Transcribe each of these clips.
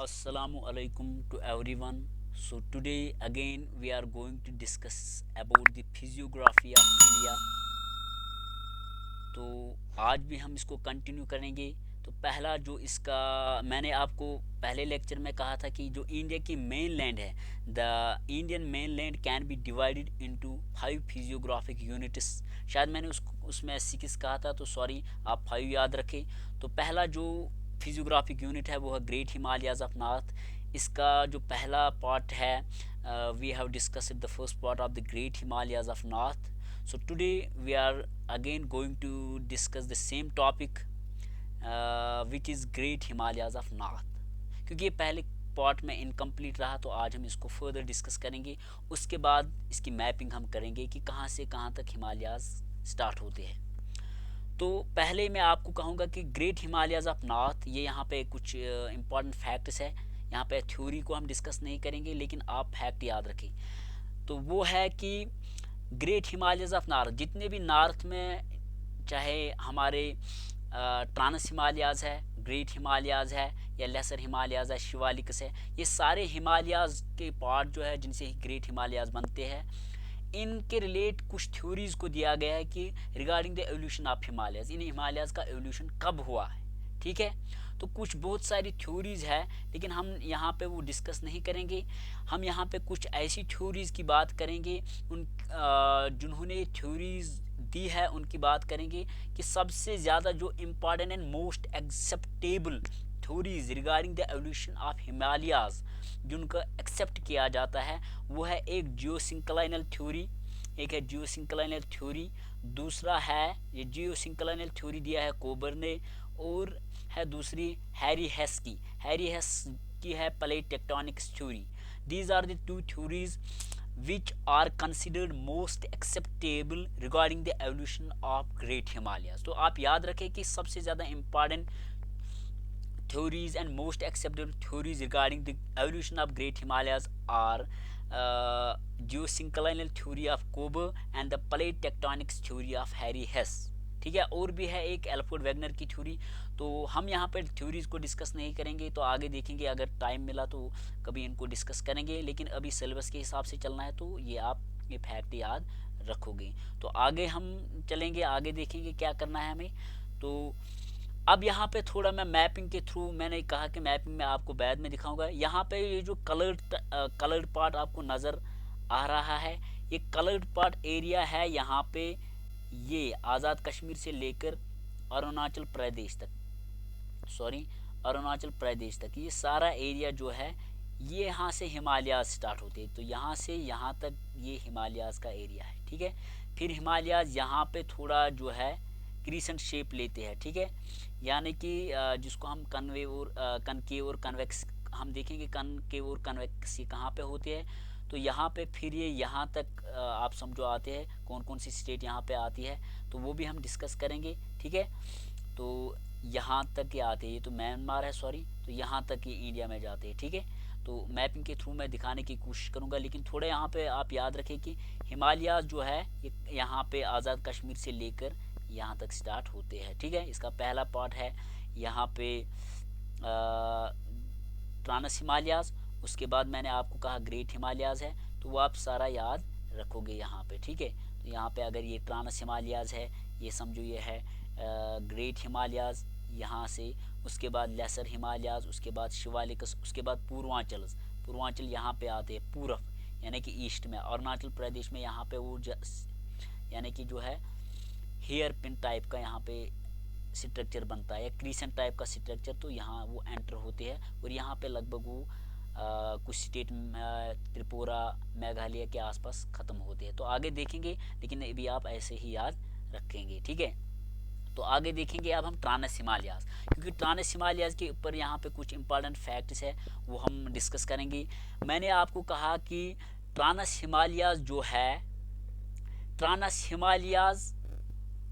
Assalamu alaikum to everyone. So today again we are going to discuss about the physiography of India. तो आज भी हम इसको continue करेंगे। तो पहला जो इसका मैंने आपको पहले लेक्चर में कहा था कि जो इंडिया की मेन लैंड है, the Indian main land can be divided into 5 physiographic units. शायद मैंने उसमें 6 कहा था, तो सॉरी, आप 5 याद रखें। तो पहला जो फिजियोग्राफिक यूनिट है वो है ग्रेट हिमालयाज ऑफ नॉर्थ। इसका जो पहला पार्ट है, we have discussed the first part of the great Himalayas of north. So today we are again going to discuss the same topic, which is Great Himalayas of North. क्योंकि ये पहले part में incomplete रहा, तो आज हम इसको फर्दर डिस्कस करेंगे। उसके बाद इसकी मैपिंग हम करेंगे कि कहाँ से कहाँ तक हिमालयाज स्टार्ट होते हैं। तो पहले मैं आपको कहूँगा कि ग्रेट हिमालयाज ऑफ नॉर्थ, ये यहाँ पे कुछ इम्पॉर्टेंट फैक्ट्स है। यहाँ पे थ्योरी को हम डिस्कस नहीं करेंगे, लेकिन आप फैक्ट याद रखें। तो वो है कि ग्रेट हिमालयाज ऑफ नॉर्थ, जितने भी नॉर्थ में, चाहे हमारे ट्रांस हिमालयाज है, ग्रेट हिमालयाज है, या लेसर हिमालयाज है, शिवालिक्स है, ये सारे हिमालयाज के पार्ट जो है जिनसे ग्रेट हिमालयाज बनते हैं, इनके रिलेट कुछ थ्योरीज को दिया गया है कि regarding the evolution of Himalayas, इन हिमालयाज का एवोल्यूशन कब हुआ है। ठीक है, तो कुछ बहुत सारी थ्योरीज है, लेकिन हम यहाँ पे वो डिस्कस नहीं करेंगे। हम यहाँ पे कुछ ऐसी थ्योरीज की बात करेंगे, उन जिन्होंने थ्योरीज दी है उनकी बात करेंगे कि सबसे ज़्यादा जो important and most acceptable theories regarding the evolution of Himalayas जिनका एक्सेप्ट किया जाता है, वो है एक जियोसिंक्लाइनल थ्योरी, एक है जियोसिंक्लाइनल थ्योरी, दूसरा है ये जियोसिंक्लाइनल थ्योरी दिया है कोबर ने, और है दूसरी हैरी हेस की है plate tectonics theory. These are the two theories which are considered most acceptable regarding the evolution of great Himalayas. तो आप याद रखें कि सबसे ज़्यादा important theories and most acceptable theories regarding the evolution of great Himalayas are geosynclinal theory of Kober and the plate tectonics theory of Harry Hess. ठीक है, और भी है एक एल्फ्रेड वेगनर की थ्योरी। तो हम यहाँ पर थ्योरीज को डिस्कस नहीं करेंगे, तो आगे देखेंगे, अगर टाइम मिला तो कभी इनको डिस्कस करेंगे, लेकिन अभी सिलेबस के हिसाब से चलना है, तो ये आप ये फैक्ट याद रखोगे। तो आगे हम चलेंगे, आगे देखेंगे क्या करना है हमें। तो अब यहाँ पे थोड़ा मैं मैपिंग के थ्रू, मैंने कहा कि मैपिंग में आपको बाद में दिखाऊंगा। यहाँ पे ये जो कलर्ड पार्ट आपको नज़र आ रहा है, ये कलर्ड पार्ट एरिया है यहाँ पे, ये आज़ाद कश्मीर से लेकर अरुणाचल प्रदेश तक, ये सारा एरिया जो है, ये यहाँ से हिमालयाज स्टार्ट होते हैं। तो यहाँ से यहाँ तक ये हिमालयाज का एरिया है। ठीक है, फिर हिमालयाज यहाँ पे थोड़ा जो है क्रीसेंट शेप लेते हैं। ठीक है, यानी कि जिसको हम कनकेव और कन्वेक्स हम देखेंगे, कनकेव और कन्वेक्स कहाँ पे होते हैं। तो यहाँ पे फिर ये यहाँ तक आप समझो आते हैं, कौन कौन सी स्टेट यहाँ पे आती है, तो वो भी हम डिस्कस करेंगे। ठीक है, तो यहाँ तक ये आते हैं, ये तो म्यांमार है, सॉरी, तो यहाँ तक ये इंडिया में जाते हैं। ठीक है, तो मैपिंग के थ्रू मैं दिखाने की कोशिश करूँगा, लेकिन थोड़े यहाँ पे आप याद रखें कि हिमालयाज जो है ये यहाँ पे आज़ाद कश्मीर से लेकर यहाँ तक स्टार्ट होते हैं। ठीक है, इसका पहला पार्ट है यहाँ पे ट्रांस हिमालयाज, उसके बाद मैंने आपको कहा ग्रेट हिमालयाज है, तो वो आप सारा याद रखोगे यहाँ पे। ठीक है, तो यहाँ पे अगर ये ट्रांस हिमालयाज है, ये समझो ये है ग्रेट हिमालयाज यहाँ से, उसके बाद लेसर हिमालयाज, उसके बाद शिवालिक्स, उसके बाद पूर्वांचल यहाँ पे आते हैं, पूरब यानी कि ईस्ट में, अरुणाचल प्रदेश में यहाँ पे वो यानी कि जो है हेयर पिन टाइप का यहाँ पे स्ट्रक्चर बनता है, क्रीसेंट टाइप का स्ट्रक्चर, तो यहाँ वो एंटर होते हैं, और यहाँ पे लगभग वो कुछ स्टेट त्रिपुरा मेघालय के आसपास ख़त्म होते हैं। तो आगे देखेंगे, लेकिन अभी आप ऐसे ही याद रखेंगे। ठीक है, तो आगे देखेंगे अब हम ट्रांस हिमालयाज, क्योंकि ट्रांस हिमालयाज के ऊपर यहाँ पे कुछ इंपॉर्टेंट फैक्ट्स है, वो हम डिस्कस करेंगे। मैंने आपको कहा कि ट्रांस हिमालयाज जो है, ट्रांस हिमालयाज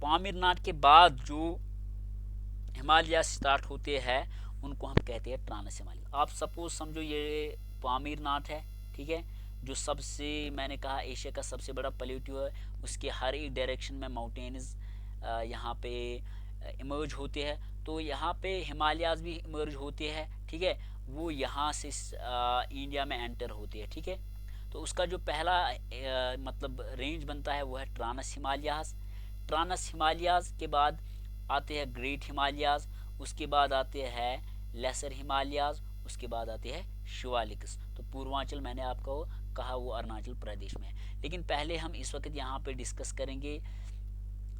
पामीरनाथ के बाद जो हिमालयाज स्टार्ट होते हैं उनको हम कहते हैं ट्रांस हिमालय। आप सपोज समझो ये पामीरनाथ है। ठीक है, जो सबसे मैंने कहा एशिया का सबसे बड़ा प्लेट्यू है, उसके हर एक डायरेक्शन में माउंटेन्स यहाँ पे इमर्ज होते हैं। तो यहाँ पे हिमालयाज भी इमर्ज होते हैं, ठीक है, वो यहाँ से इंडिया में एंटर होती है, ठीक है। तो उसका जो पहला मतलब रेंज बनता है वो है ट्रांस हिमालयाज। ट्रांस हिमालयाज के बाद आते हैं ग्रेट हिमालयाज, उसके बाद आते हैं लेसर हिमालयाज, उसके बाद आते हैं शिवालिक्स। तो पूर्वांचल मैंने आपको कहा वो अरुणाचल प्रदेश में है, लेकिन पहले हम इस वक्त यहाँ पे डिस्कस करेंगे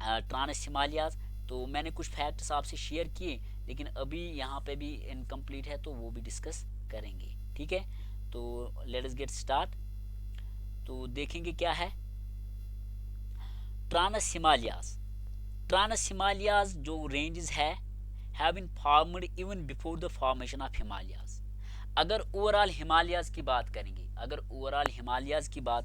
ट्रांस हिमालयाज। तो मैंने कुछ फैक्ट्स आपसे शेयर किए, लेकिन अभी यहाँ पे भी इनकम्प्लीट है तो वो भी डिस्कस करेंगे, ठीक है। तो लेट अस गेट स्टार्ट। तो देखेंगे क्या है ट्रांस हिमालयाज। ट्रांस हिमालयाज जो रेंजेस है have been formed even before the formation of Himalayas. अगर ओवरऑल हिमालयाज की बात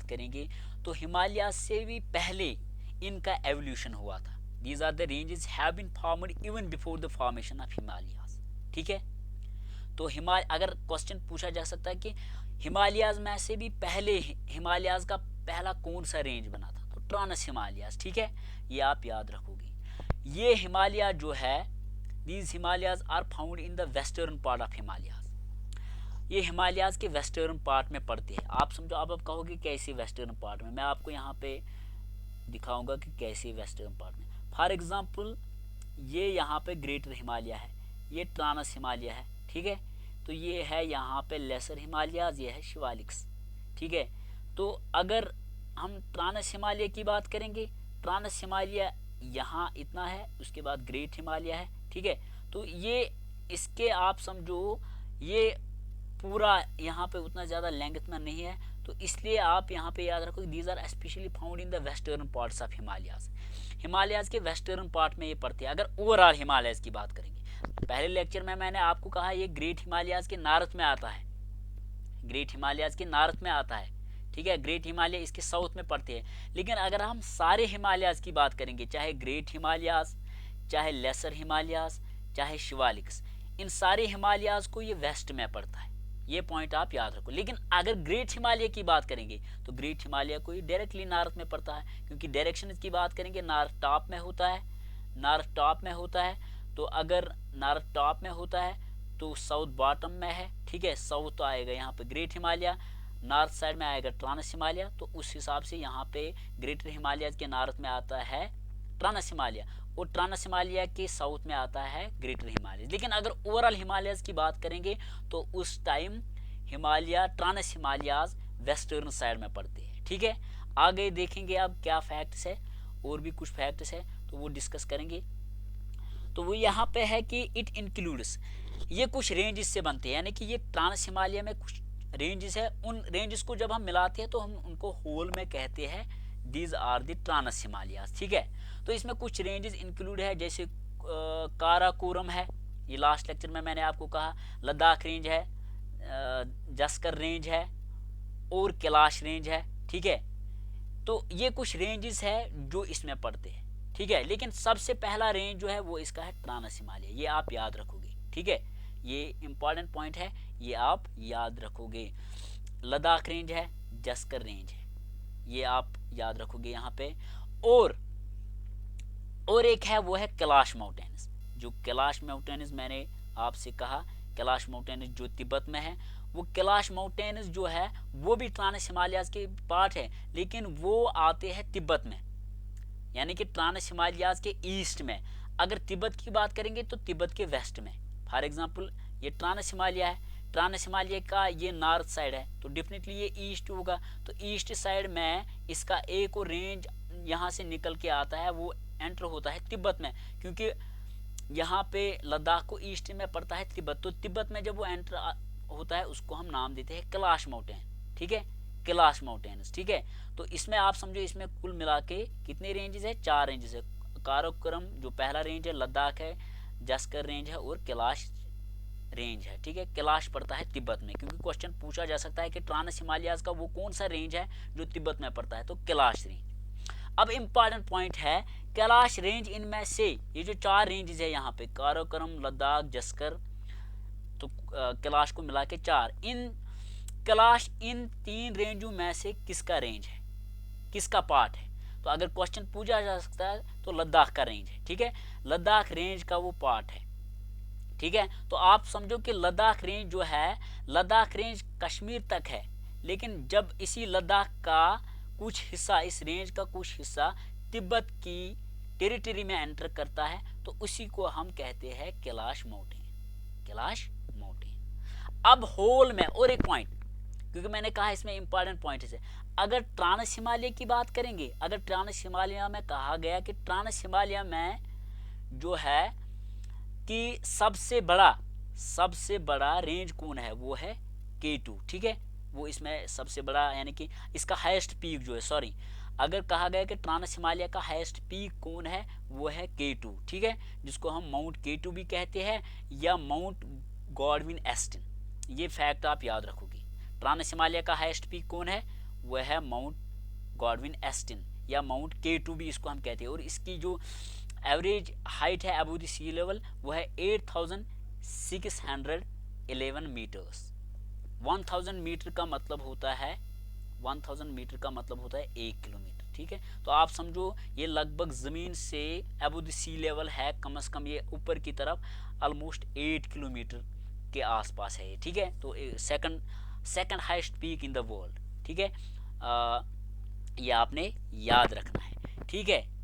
करेंगे, तो हिमालयाज से भी पहले इनका एवोल्यूशन हुआ था। These are the ranges have been formed even before the formation of Himalayas, ठीक है। तो अगर क्वेश्चन पूछा जा सकता है कि हिमालयाज में से भी पहले हिमालयाज का पहला कौन सा रेंज बना था, तो ट्रांस हिमालयाज, ठीक है, ये आप याद रखोगे। ये हिमालय जो है, these Himalayas are found in the western part of Himalayas. ये हिमालयाज के वेस्टर्न पार्ट में पड़ते हैं। आप समझो, आप कहोगे कैसे वेस्टर्न पार्ट में, मैं आपको यहाँ पे दिखाऊंगा कि कैसे वेस्टर्न पार्ट में। फॉर एग्जांपल ये यहाँ पे ग्रेटर हिमालय है, ये ट्रांस हिमालय है, ठीक है। तो ये है यहाँ पे लेसर हिमालयाज, ये है शिवालिक्स, ठीक है। तो अगर हम ट्रांस हिमालय की बात करेंगे, ट्रांस हिमालय यहाँ इतना है, उसके बाद ग्रेट हिमालय है, ठीक है। तो ये इसके आप समझो ये पूरा यहाँ पे उतना ज़्यादा लेंथ में नहीं है, तो इसलिए आप यहाँ पे याद रखो these are specially found in the western parts of Himalayas. Himalayas के वेस्टर्न पार्ट में ये पड़ते हैं। अगर ओवरऑल हिमालयाज की बात करेंगे, पहले लेक्चर में मैंने आपको कहा ये ग्रेट हिमालयाज के नॉर्थ में आता है, ग्रेट हिमालयाज के नॉर्थ में आता है, ठीक है। ग्रेट हिमालय इसके साउथ में पड़ते हैं। लेकिन अगर हम सारे हिमालयाज की बात करेंगे, चाहे ग्रेट हिमालयाज, चाहे लेसर हिमालयाज, चाहे शिवालिक्स, इन सारे हिमालयाज को ये वेस्ट में पड़ता है, ये पॉइंट आप याद रखो। लेकिन अगर ग्रेट हिमालय की बात करेंगे तो ग्रेट हिमालय को डायरेक्टली नॉर्थ में पड़ता है, क्योंकि डायरेक्शन की बात करेंगे नॉर्थ टॉप में होता है, नॉर्थ टॉप में होता है। तो अगर नॉर्थ टॉप में होता है तो साउथ बॉटम में है, ठीक है। साउथ तो आएगा यहाँ पे ग्रेट हिमालय, नॉर्थ साइड में आएगा ट्रांस हिमालय। तो उस हिसाब से यहाँ पे ग्रेटर हिमालय के नॉर्थ में आता है ट्रांस हिमालय, और ट्रांस हिमालय के साउथ में आता है ग्रेटर हिमालय। लेकिन अगर ओवरऑल हिमालयस की बात करेंगे तो उस time Himalaya trans Himalayas western side में पड़ते हैं, ठीक है। आगे देखेंगे अब क्या फैक्ट्स है, और भी कुछ फैक्ट्स है तो वो डिस्कस करेंगे। तो वो यहाँ पे है कि इट इंक्लूड्स, ये कुछ रेंजेस से बनते हैं, यानी कि ये ट्रांस हिमालय में कुछ रेंजेस है। उन रेंजेस को जब हम मिलाते हैं तो हम उनको होल में कहते हैं these are the trans Himalayas, ठीक है। तो इसमें कुछ रेंजेस इंक्लूड है, जैसे काराकोरम है, ये लास्ट लेक्चर में मैंने आपको कहा। लद्दाख रेंज है, जस्कर रेंज है, और कैलाश रेंज है, ठीक है। तो ये कुछ रेंजेस है जो इसमें पड़ते हैं, ठीक है। लेकिन सबसे पहला रेंज जो है वो इसका है ट्रांस हिमालय, ये आप याद रखोगे, ठीक है। ये इंपॉर्टेंट पॉइंट है, ये आप याद रखोगे। लद्दाख रेंज है, जस्कर रेंज है, ये आप याद रखोगे यहाँ पे। और एक है वो है कैलाश माउंटेन्स। जो कैलाश माउंटेन्स मैंने आपसे कहा, कैलाश माउंटेन्स जो तिब्बत में है, वो कैलाश माउंटेन्स जो है वो भी ट्रांस हिमालयाज के पार्ट है, लेकिन वो आते हैं तिब्बत में, यानी कि ट्रांस हिमालयाज के ईस्ट में। अगर तिब्बत की बात करेंगे तो तिब्बत के वेस्ट में। फॉर एग्जांपल ये ट्रांस हिमालय है, ट्रांस हिमालय का ये नॉर्थ साइड है, तो डेफिनेटली ये ईस्ट होगा। तो ईस्ट साइड में इसका एक और रेंज यहाँ से निकल के आता है, वो एंटर होता है तिब्बत में, क्योंकि यहाँ पे लद्दाख को ईस्ट में पड़ता है तिब्बत। तो तिब्बत में जब वो एंटर होता है उसको हम नाम देते हैं कैलाश माउंटेन, ठीक है, कैलाश माउंटेन्स, ठीक है। तो इसमें आप समझो इसमें कुल मिला के कितने रेंजेस है, 4 रेंजेस है। काराकोरम जो पहला रेंज है, लद्दाख है, जस्कर रेंज है, और कैलाश रेंज है, ठीक है। कैलाश पड़ता है तिब्बत में, क्योंकि क्वेश्चन पूछा जा सकता है कि ट्रांस हिमालयाज का वो कौन सा रेंज है जो तिब्बत में पड़ता है, तो कैलाश रेंज। अब इम्पॉर्टेंट पॉइंट है, कैलाश रेंज इनमें से ये जो 4 रेंजेस है यहाँ पे, काराकोरम, लद्दाख, जस्कर, तो कैलाश को मिला के 4, इन कैलाश इन 3 रेंजों में से किसका रेंज है, किसका पार्ट है। तो अगर क्वेश्चन पूछा जा सकता है तो लद्दाख का रेंज है, ठीक है। लद्दाख रेंज का वो पार्ट है, ठीक है। तो आप समझो कि लद्दाख रेंज जो है, लद्दाख रेंज कश्मीर तक है, लेकिन जब इसी लद्दाख का कुछ हिस्सा, इस रेंज का कुछ हिस्सा तिब्बत की टेरिटरी में एंटर करता है तो उसी को हम कहते हैं कैलाश माउंटेन, कैलाश माउंटेन। अब होल में और एक पॉइंट, क्योंकि मैंने कहा इसमें इंपॉर्टेंट पॉइंट है, अगर ट्रांस हिमालय की बात करेंगे, अगर ट्रांस हिमालय में कहा गया कि ट्रांस हिमालय में जो है कि सबसे बड़ा रेंज कौन है, वो है K2, ठीक है। वो इसमें सबसे बड़ा यानी कि इसका हाईएस्ट पीक जो है, सॉरी, अगर कहा गया कि ट्रांस हिमालय का हाईएस्ट पीक कौन है, वो है K2, ठीक है, जिसको हम माउंट K2 भी कहते हैं या माउंट गॉडविन एस्टन। ये फैक्ट आप याद रखोगे। ट्रांस हिमालय का हाईएस्ट पीक कौन है, वह है माउंट गॉडविन एस्टन या माउंट K2 भी इसको हम कहते हैं। और इसकी जो एवरेज हाइट है अबव द सी लेवल वो है 8611 मीटर्स। 1000 मीटर का मतलब होता है 1000 मीटर का मतलब होता है 1 किलोमीटर, ठीक है। तो आप समझो ये लगभग ज़मीन से अबव द सी लेवल है, कम से कम ये ऊपर की तरफ ऑलमोस्ट 8 किलोमीटर के आसपास है, ठीक है। तो second highest peak in the world, ठीक है। ये आपने याद रखना है, ठीक है।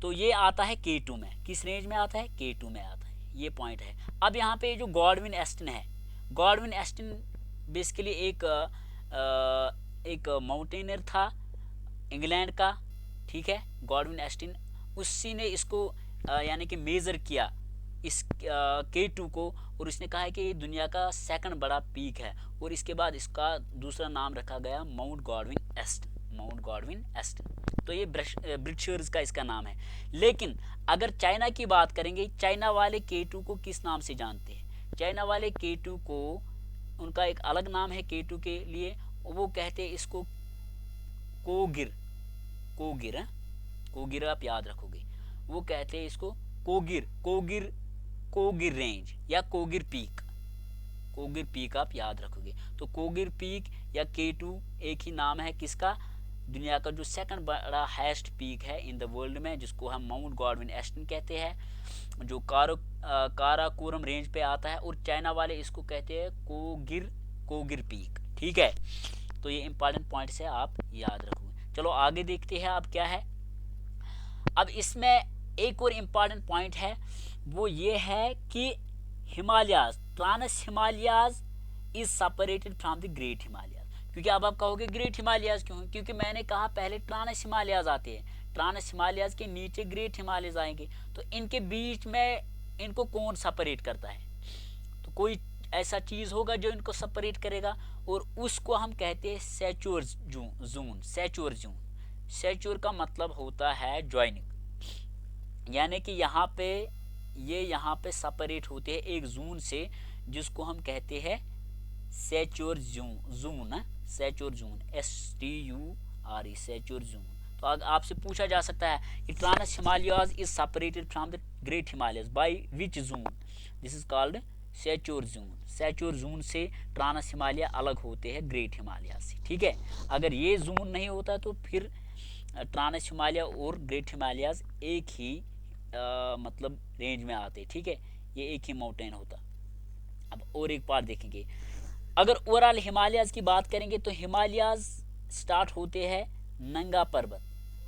तो ये आता है K2 में, किस रेंज में आता है, K2 में आता है, ये पॉइंट है। अब यहाँ पे जो गॉडविन एस्टन है, गॉडविन एस्टन बेसिकली एक माउंटेनियर था इंग्लैंड का, ठीक है, गॉडविन एस्टन। उसी ने इसको यानी कि मेज़र किया इस K2 को, और उसने कहा है कि ये दुनिया का सेकंड बड़ा पीक है, और इसके बाद इसका दूसरा नाम रखा गया mount Godwin Aston, mount Godwin Aston. तो ये ब्रिटिशर्स का इसका नाम है। लेकिन अगर चाइना की बात करेंगे, चाइना वाले K2 को किस नाम से जानते हैं, चाइना वाले K2 को उनका एक अलग नाम है K2 के लिए, वो कहते हैं इसको कोगिर, कोगिर, कोगिर आप याद रखोगे, वो कहते हैं इसको कोगिर, कोगिर, कोगिर रेंज या कोगिर पीक, कोगिर पीक आप याद रखोगे। तो कोगिर पीक या K2 एक ही नाम है किसका, दुनिया का जो सेकंड बड़ा हाईएस्ट पीक है इन द वर्ल्ड में, जिसको हम माउंट गॉडविन एस्टन कहते हैं, जो काराकोरम रेंज पे आता है, और चाइना वाले इसको कहते हैं कोगिर पीक, ठीक है। तो ये इंपॉर्टेंट पॉइंट्स है, आप याद रखोगे। चलो आगे देखते हैं अब क्या है। अब इसमें एक और इम्पॉर्टेंट पॉइंट है, वो ये है कि Himalayas, trans Himalayas is separated from the great Himalayas. क्योंकि अब आप कहोगे ग्रेट हिमालयाज क्यों, क्योंकि मैंने कहा पहले ट्रांस हिमालयाज आते हैं, ट्रांस हिमालयाज के नीचे ग्रेट हिमालयाज आएंगे, तो इनके बीच में इनको कौन सेपरेट करता है, तो कोई ऐसा चीज़ होगा जो इनको सेपरेट करेगा, और उसको हम कहते हैं सेच्योर जोन, सेच्योर जोन। सेच्योर का मतलब होता है ज्वाइनिंग, यानी कि यहाँ पे सेपरेट होते हैं एक जोन से, जिसको हम कहते हैं suture zone, suture zone, STURE, suture zone. तो आपसे पूछा जा सकता है कि trans Himalayas is separated from the great Himalayas by which zone, this is called suture zone. Suture zone से ट्रांस हिमालय अलग होते हैं ग्रेट हिमालय से, ठीक है। अगर ये जोन नहीं होता तो फिर ट्रांस हिमालय और ग्रेट हिमालयाज एक ही मतलब रेंज में आते, ठीक है, ये एक ही माउंटेन होता। अब और एक बार देखेंगे, अगर ओवरऑल हिमालयाज की बात करेंगे तो हिमालयाज स्टार्ट होते हैं नंगा पर्वत,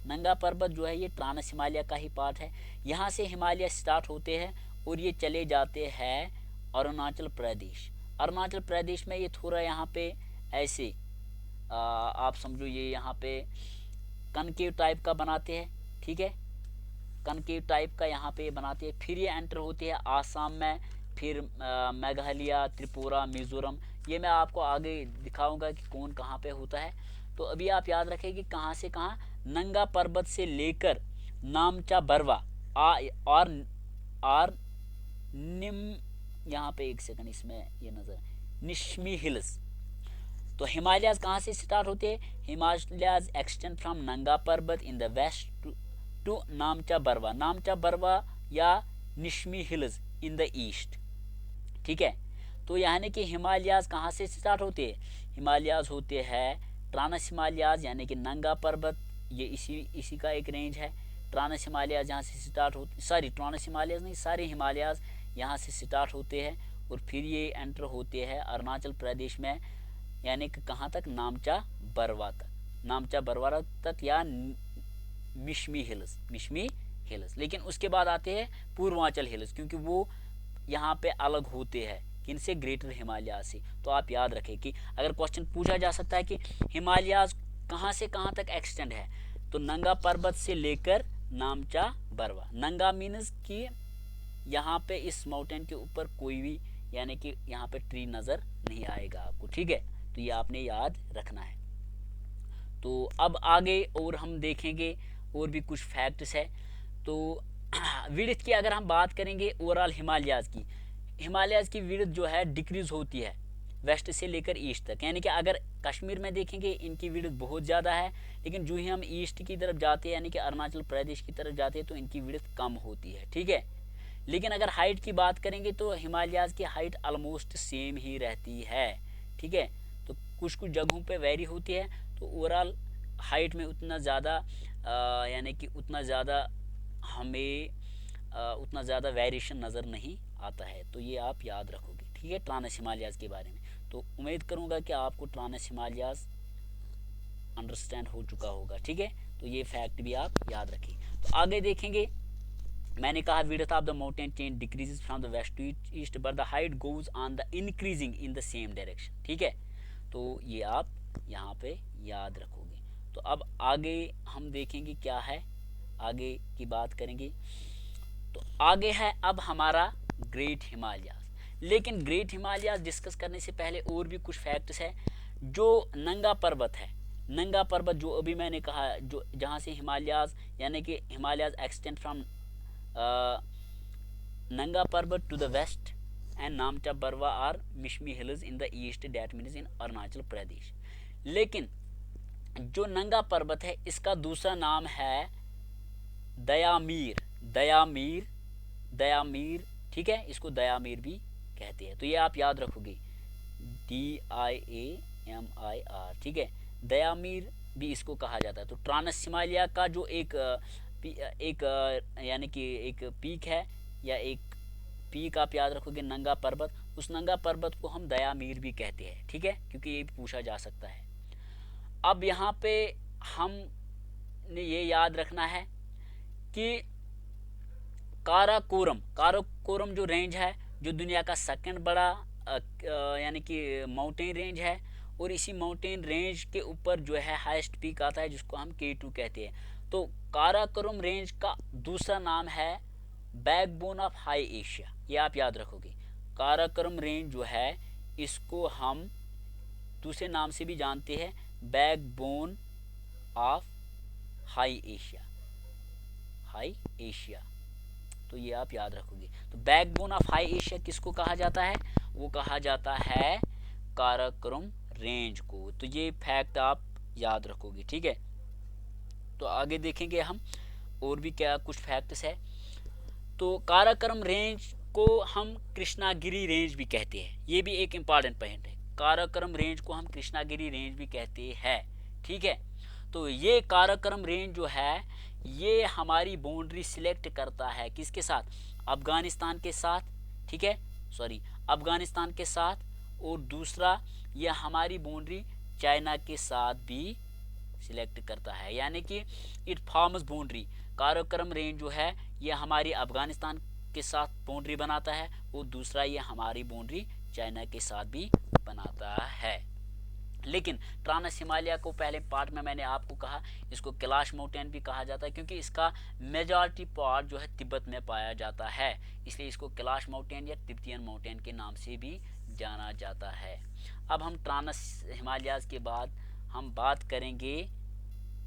नंगा पर्वत जो है ये ट्रांस हिमालय का ही पार्ट है। यहाँ से हिमालय स्टार्ट होते हैं और ये चले जाते हैं अरुणाचल प्रदेश। अरुणाचल प्रदेश में ये थोड़ा यहाँ पे ऐसे आप समझो ये यहाँ पे कनकेव टाइप का बनाते हैं, ठीक है, कनकेव टाइप का यहाँ पे बनाते हैं। फिर ये एंटर होते हैं आसाम में, फिर मेघालय, त्रिपुरा, मिज़ोरम, ये मैं आपको आगे दिखाऊंगा कि कौन कहाँ पे होता है। तो अभी आप याद रखें कि कहाँ से कहाँ, नंगा पर्वत से लेकर नामचा बरवा और निम, यहाँ पे एक सेकंड इसमें ये नज़र, निश्मी हिल्स। तो हिमालयाज कहाँ से स्टार्ट होते हैं, Himalayas extend from Nanga Parbat in the west to Namcha Barwa, Namcha Barwa या Mishmi hills in the east, ठीक है। तो यानी कि हिमालयाज कहाँ से स्टार्ट होते हैं, हिमालयाज होते हैं ट्रांस हिमालयाज यानी कि नंगा पर्वत, ये इसी का एक रेंज है। ट्रांस हिमालयाज यहाँ से स्टार्ट होते, सॉरी ट्रांस हिमालयाज नहीं, सारे हिमालयाज यहाँ से स्टार्ट होते हैं और फिर ये एंटर होते हैं अरुणाचल प्रदेश में, यानी कि कहाँ तक, नामचा बरवा तक, नामचा बरवा तक या मिशमी हिल्स। लेकिन उसके बाद आते हैं पूर्वांचल हिल्स, क्योंकि वो यहाँ पे अलग होते हैं किनसे, ग्रेटर हिमालय से। तो आप याद रखें कि अगर क्वेश्चन पूछा जा सकता है कि हिमालय कहाँ से कहाँ तक एक्सटेंड है, तो नंगा पर्वत से लेकर नामचा बरवा। नंगा मीन्स कि यहाँ पे इस माउंटेन के ऊपर कोई भी, यानी कि यहाँ पे ट्री नज़र नहीं आएगा आपको, ठीक है। तो ये आपने याद रखना है। तो अब आगे और हम देखेंगे और भी कुछ फैक्ट्स है। तो विड्थ की अगर हम बात करेंगे ओवरऑल हिमालयाज़ की विड्थ जो है डिक्रीज होती है वेस्ट से लेकर ईस्ट तक, यानी कि अगर कश्मीर में देखेंगे इनकी विड्थ बहुत ज़्यादा है, लेकिन जो ही हम ईस्ट की तरफ जाते हैं यानी कि अरुणाचल प्रदेश की तरफ जाते हैं तो इनकी विड्थ कम होती है, ठीक है। लेकिन अगर हाइट की बात करेंगे तो हिमालयाज़ की हाइट ऑलमोस्ट सेम ही रहती है, ठीक है। तो कुछ कुछ जगहों पे वेरी होती है, तो ओवरऑल हाइट में उतना ज़्यादा यानी कि उतना ज़्यादा हमें उतना ज़्यादा वेरिएशन नज़र नहीं आता है। तो ये आप याद रखोगे, ठीक है, ट्रांस हिमालयाज़ के बारे में। तो उम्मीद करूँगा कि आपको ट्रांस हिमालयाज़ अंडरस्टैंड हो चुका होगा, ठीक है। तो ये फैक्ट भी आप याद रखें। तो आगे देखेंगे, मैंने कहा width of the mountain chain decreases from the west to east but the height goes on the increasing in the same direction, ठीक है। तो ये आप यहाँ पे याद रखोगे। तो अब आगे हम देखेंगे क्या है, आगे की बात करेंगे। तो आगे है अब हमारा ग्रेट हिमालयाज़। लेकिन ग्रेट हिमालयाज़ डिस्कस करने से पहले और भी कुछ फैक्ट्स है। जो नंगा पर्वत है, नंगा पर्वत जो अभी मैंने कहा, जो जहाँ से हिमालयाज़ यानी कि Himalayas extend from Nanga Parbat to the west and Namcha Barwa or Mishmi hills in the east, that means in Arunachal Pradesh. लेकिन जो नंगा पर्वत है इसका दूसरा नाम है दयामीर, ठीक है, इसको दयामीर भी कहते हैं। तो ये आप याद रखोगे, DIAMIR, ठीक है, दयामीर भी इसको कहा जाता है। तो ट्रांस हिमालय का जो एक यानी कि एक पीक है या एक पीक आप याद रखोगे नंगा पर्वत, उस नंगा पर्वत को हम दयामीर भी कहते हैं, ठीक है, क्योंकि ये पूछा जा सकता है। अब यहाँ पे हमने ये याद रखना है कि काराकोरम जो रेंज है, जो दुनिया का सेकंड बड़ा यानी कि माउंटेन रेंज है, और इसी माउंटेन रेंज के ऊपर जो है हाईएस्ट पीक आता है जिसको हम K2 कहते हैं। तो काराकोरम रेंज का दूसरा नाम है बैकबोन ऑफ हाई एशिया, ये आप याद रखोगे। काराकोरम रेंज जो है इसको हम दूसरे नाम से भी जानते हैं, बैकबोन ऑफ हाई एशिया। तो ये आप याद रखोगे। तो बैकबोन ऑफ हाई एशिया किसको कहा जाता है, वो कहा जाता है काराकोरम रेंज को। तो ये फैक्ट आप याद रखोगे, ठीक है। तो आगे देखेंगे हम और भी क्या कुछ फैक्ट्स है। तो काराकोरम रेंज को हम कृष्णागिरी रेंज भी कहते हैं, ये भी एक इम्पॉर्टेंट पॉइंट है। काराकोरम रेंज को हम कृष्णागिरी रेंज भी कहते हैं, ठीक है। तो ये काराकोरम रेंज जो है ये हमारी बाउंड्री सिलेक्ट करता है किसके साथ, अफगानिस्तान के साथ, ठीक है, अफगानिस्तान के साथ, और दूसरा ये हमारी बाउंड्री चाइना के साथ भी सिलेक्ट करता है, यानी कि it forms boundary. Karakoram range जो है ये हमारी अफगानिस्तान के साथ बाउंड्री बनाता है, और दूसरा ये हमारी बाउंड्री चाइना के साथ भी बनाता है। लेकिन ट्रांस हिमालय को पहले पार्ट में मैंने आपको कहा इसको कैलाश माउंटेन भी कहा जाता है, क्योंकि इसका मेजॉरिटी पार्ट जो है तिब्बत में पाया जाता है, इसलिए इसको कैलाश माउंटेन या तिब्बतियन माउंटेन के नाम से भी जाना जाता है। अब हम ट्रांस हिमालयाज़ के बाद हम बात करेंगे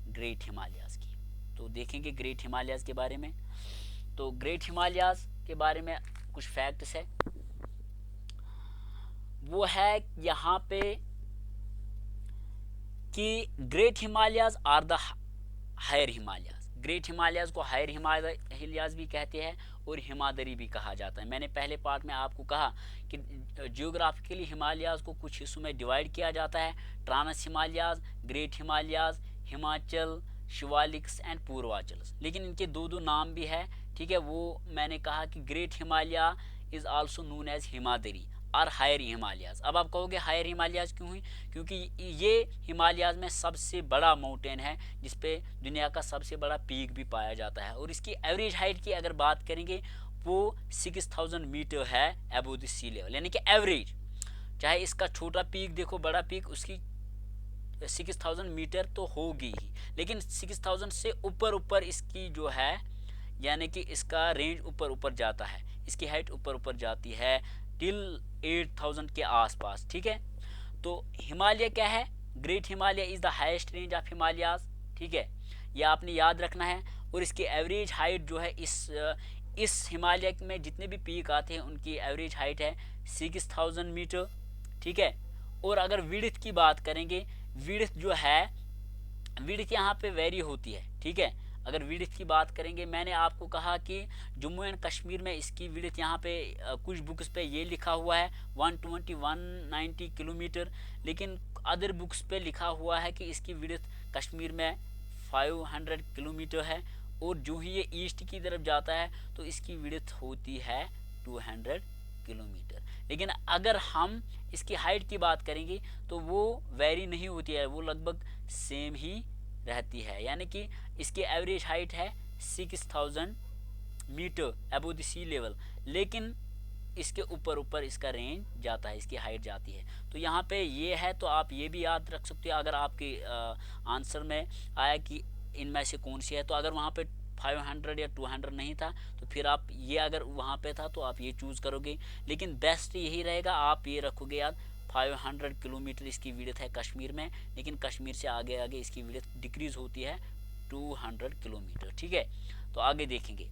ग्रेट हिमालयाज़ की। तो देखेंगे ग्रेट हिमालयाज़ के बारे में। तो ग्रेट हिमालयाज़ के बारे में कुछ फैक्ट्स है, वो है यहाँ पे कि great Himalayas are the higher Himalayas. Great Himalayas को हायर हिमालयाज़ भी कहते हैं और हिमादरी भी कहा जाता है। मैंने पहले पार्ट में आपको कहा कि जियोग्राफिकली हिमालयाज़ को कुछ हिस्सों में डिवाइड किया जाता है, trans Himalayas, great Himalayas, Himachal, Shivaliks and Purvanchal. लेकिन इनके दो नाम भी है, ठीक है। वो मैंने कहा कि great Himalaya is also known as Himadri और हायर हिमालयाज। अब आप कहोगे हायर हिमालयाज क्यों हुई, क्योंकि ये हिमालयाज में सबसे बड़ा माउंटेन है जिसपे दुनिया का सबसे बड़ा पीक भी पाया जाता है। और इसकी एवरेज हाइट की अगर बात करेंगे वो 6000 मीटर है अबव द सी लेवल, यानी कि एवरेज। चाहे इसका छोटा पीक देखो, बड़ा पीक, उसकी 6000 मीटर तो होगी ही, लेकिन 6000 से ऊपर ऊपर इसकी जो है, यानी कि इसका रेंज ऊपर ऊपर जाता है, इसकी हाइट ऊपर ऊपर जाती है टिल 8000 के आसपास। ठीक है, तो हिमालय क्या है, great Himalaya is the highest range of Himalayas. ठीक है, यह आपने याद रखना है। और इसकी एवरेज हाइट जो है इस हिमालय में जितने भी पीक आते हैं उनकी एवरेज हाइट है 6000 मीटर। ठीक है, और अगर विड्थ की बात करेंगे, विड्थ जो है, विड्थ यहाँ पे वेरी होती है। ठीक है, अगर विड्थ की बात करेंगे, मैंने आपको कहा कि जम्मू एंड कश्मीर में इसकी विड्थ यहाँ पे कुछ बुक्स पे ये लिखा हुआ है 190 किलोमीटर, लेकिन अदर बुक्स पे लिखा हुआ है कि इसकी विड्थ कश्मीर में 500 किलोमीटर है, और जो ही ये ईस्ट की तरफ जाता है तो इसकी विड्थ होती है 200 किलोमीटर। लेकिन अगर हम इसकी हाइट की बात करेंगे तो वो वेरी नहीं होती है, वो लगभग सेम ही रहती है, यानी कि इसकी एवरेज हाइट है 6000 metre above the sea level, लेकिन इसके ऊपर ऊपर इसका रेंज जाता है, इसकी हाइट जाती है। तो यहाँ पे ये है, तो आप ये भी याद रख सकते हो अगर आपके आंसर में आया कि इनमें से कौन सी है। तो अगर वहाँ पे 500 या 200 नहीं था तो फिर आप ये, अगर वहाँ पे था तो आप ये चूज़ करोगे, लेकिन बेस्ट यही रहेगा आप ये रखोगे याद 500 किलोमीटर इसकी विड्थ है कश्मीर में, लेकिन कश्मीर से आगे आगे इसकी विड्थ डिक्रीज़ होती है 200 किलोमीटर। ठीक है, तो आगे देखेंगे।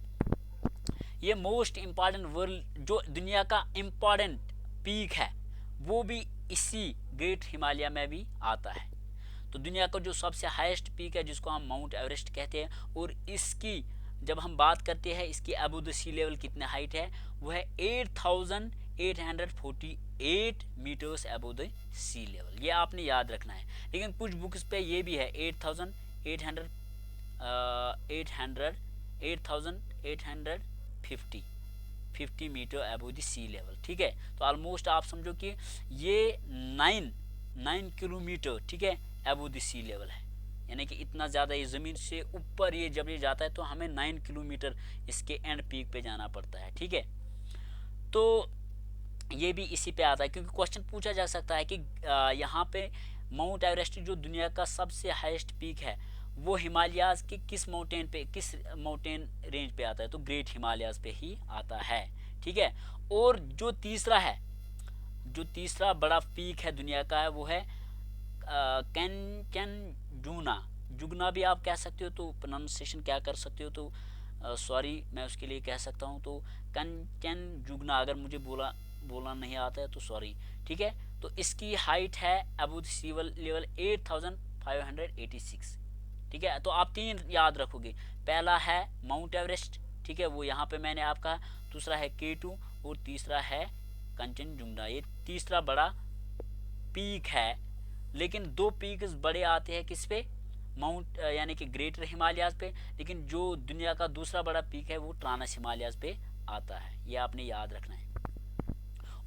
ये मोस्ट इम्पॉर्टेंट वर्ल्ड, जो दुनिया का इम्पॉर्टेंट पीक है वो भी इसी ग्रेट हिमालय में भी आता है। तो दुनिया का जो सबसे हाईएस्ट पीक है जिसको हम माउंट एवरेस्ट कहते हैं, और इसकी जब हम बात करते हैं इसकी अबव द सी लेवल कितने हाइट है, वो है 8848 metres above the sea level. ये आपने याद रखना है। लेकिन कुछ बुक्स पे ये भी है 8850 metre above the sea level. ठीक है, तो ऑलमोस्ट आप समझो कि ये 9 किलोमीटर, ठीक है, अबव द सी लेवल है, यानी कि इतना ज़्यादा ये ज़मीन से ऊपर ये जब ये जाता है तो हमें 9 किलोमीटर इसके एंड पीक पे जाना पड़ता है। ठीक है, तो ये भी इसी पे आता है, क्योंकि क्वेश्चन पूछा जा सकता है कि यहाँ पे माउंट एवरेस्ट जो दुनिया का सबसे हाईएस्ट पीक है वो हिमालयाज के किस माउंटेन रेंज पे आता है, तो ग्रेट हिमालयाज पे ही आता है। ठीक है, और जो तीसरा बड़ा पीक है दुनिया का है वो है जुगना भी आप कह सकते हो, तो प्रोनाउंसिएशन क्या कर सकते हो, तो सॉरी मैं उसके लिए कह सकता हूँ, तो जुगना अगर मुझे बोलना नहीं आता है तो सॉरी। ठीक है, तो इसकी हाइट है अबव द सी लेवल 8586। ठीक है, तो आप 3 याद रखोगे, पहला है माउंट एवरेस्ट, ठीक है, वो यहाँ पे मैंने आपका, दूसरा है K2 और तीसरा है कंचनजुंगा। ये तीसरा बड़ा पीक है, लेकिन 2 पीक बड़े आते हैं किस पे, माउंट यानी कि ग्रेटर हिमालयाज पे, लेकिन जो दुनिया का दूसरा बड़ा पीक है वो ट्रांस हिमालयाज पे आता है, ये आपने याद रखना है।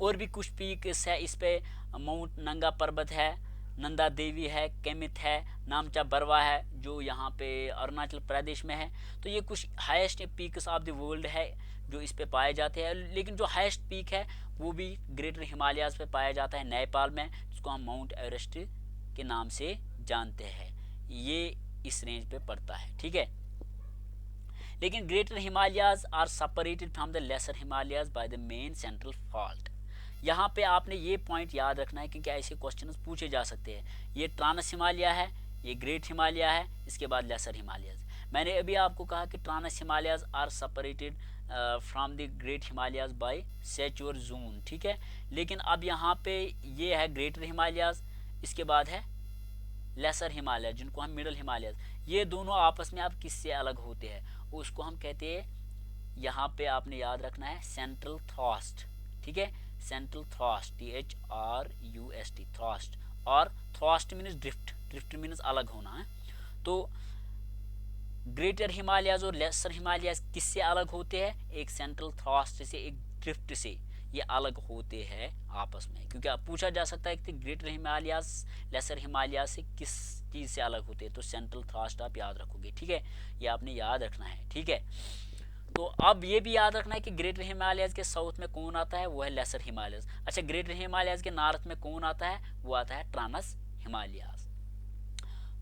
और भी कुछ पीक्स है इस पे, माउंट नंगा पर्वत है, नंदा देवी है, केमित है, नामचा बरवा है जो यहाँ पे अरुणाचल प्रदेश में है। तो ये कुछ highest peaks of the world है जो इस पे पाए जाते हैं, लेकिन जो हाईएस्ट पीक है वो भी ग्रेटर हिमालयाज पे पाया जाता है नेपाल में, जिसको हम माउंट एवरेस्ट के नाम से जानते हैं। ये इस रेंज पे पड़ता है। ठीक है, लेकिन greater Himalayas are separated from the lesser Himalayas by the main central fault. यहाँ पे आपने ये पॉइंट याद रखना है क्योंकि ऐसे क्वेश्चन पूछे जा सकते हैं। ये ट्रांस हिमालय है, ये ग्रेट हिमालय है, इसके बाद लेसर हिमालयाज। मैंने अभी आपको कहा कि trans Himalayas are separated from the great Himalayas by suture zone. ठीक है, लेकिन अब यहाँ पे ये है ग्रेटर हिमालयाज, इसके बाद है लेसर हिमालय जिनको हम मिडल हिमालयाज। ये दोनों आपस में अब किससे अलग होते हैं, उसको हम कहते हैं, यहाँ पे आपने याद रखना है सेंट्रल थ्रस्ट। ठीक है, सेंट्रल थ्रस्ट, THRUST थ्रस्ट, और थ्रस्ट मीन्स ड्रिफ्ट मीन्स अलग होना है। तो ग्रेटर हिमालयाज और लेसर हिमालयाज किससे अलग होते हैं, एक सेंट्रल थ्रस्ट से, एक ड्रिफ्ट से। ये अलग होते हैं आपस में, क्योंकि आप पूछा जा सकता है कि ग्रेटर हिमालयाज लेसर हिमालयाज से किस चीज़ से अलग होते हैं, तो सेंट्रल थ्रस्ट आप याद रखोगे, ठीक है, ये आपने याद रखना है, ठीक है। तो अब ये भी याद रखना है कि ग्रेटर हिमालयाज के साउथ में कौन आता है, वो है लेसर हिमालयाज। अच्छा, ग्रेटर हिमालयाज के नॉर्थ में कौन आता है, वो आता है ट्रांस हिमालयाज।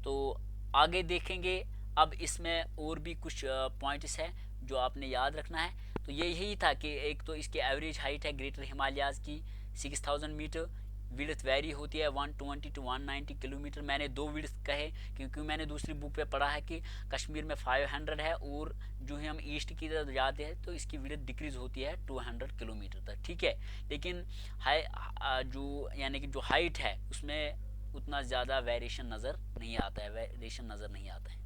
तो आगे देखेंगे, अब इसमें और भी कुछ पॉइंट्स है जो आपने याद रखना है। तो ये यही था कि एक तो इसकी एवरेज हाइट है ग्रेटर हिमालयाज की 6000 मीटर, विड्थ वेरी होती है 120 टू 190 किलोमीटर। मैंने दो विड्थ कहे क्योंकि मैंने दूसरी बुक पे पढ़ा है कि कश्मीर में 500 है, और जो है हम ईस्ट की तरफ जाते हैं तो इसकी विड्थ डिक्रीज होती है 200 किलोमीटर तक, ठीक है। लेकिन हाई जो यानी कि जो हाइट है उसमें उतना ज़्यादा वेरिएशन नज़र नहीं आता है,